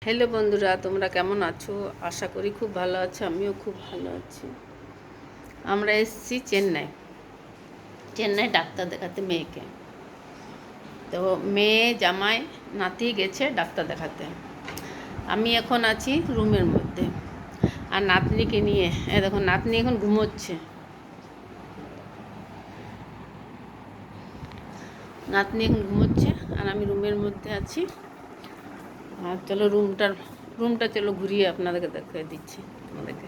Hello বন্ধুরা, তোমরা কেমন আছো? আশা করি খুব ভালো আছো। আমিও খুব ভালো আছি। আমরা এসেছি চেন্নাই ডাক্তার দেখাতে মেয়েকে। তো মেয়ে জামাই নাতি গেছে ডাক্তার দেখাতে। আমি এখন আছি রুমের মধ্যে আর নাতনিকে নিয়ে। দেখো নাতনি এখন ঘুমোচ্ছে। আর আমি রুমের মধ্যে আছি। আর চলো রুমটা চলো ঘুরিয়ে আপনাদেরকে দেখিয়ে দিচ্ছি তোমাদেরকে।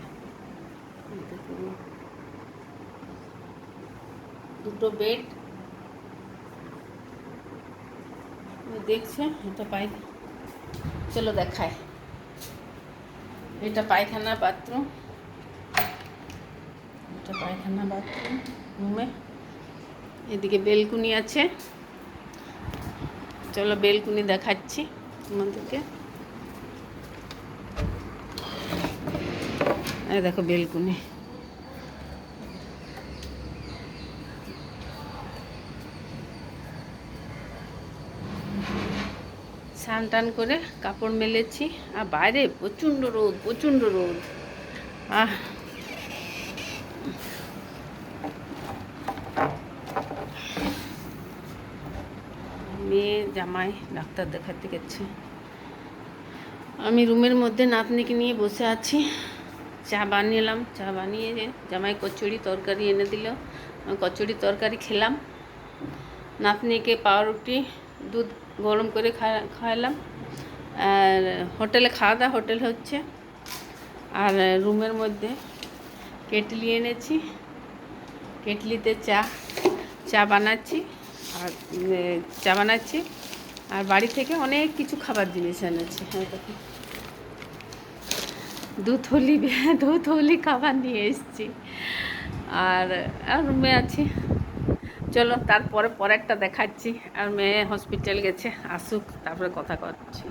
দুটো বেড দেখছে। চলো দেখায়। এটা পায়খানা বাথরুম রুমে। এদিকে বেলকুনি আছে। চলো বেলকুনি দেখাচ্ছি তোমাদেরকে। এই দেখো বেলকুনি। স্নান টান করে কাপড় মেলেছি। আর বাইরে প্রচণ্ড রোদ। মেয়ে জামাই ডাক্তার দেখাতে গেছে। আমি রুমের মধ্যে নাতনিকে নিয়ে বসে আছি। চা বানিয়ে জামাই কচুরি তরকারি এনে দিল। কচুরি তরকারি খেলাম। নাতনিকে পাউরুটি দুধ গরম করে খাওয়ালাম। আর হোটেলে হোটেল হচ্ছে। আর রুমের মধ্যে কেটলি এনেছি। কেটলিতে চা বানাচ্ছি। আর বাড়ি থেকে অনেক কিছু খাবার জিনিস এনেছি। দু থলি খাবার নিয়ে এসেছি। আর রুমে আছি। চলো তারপরে পরেরটা দেখাচ্ছি। আর মেয়ে হসপিটাল গেছে, আসুক তারপরে কথা করছি।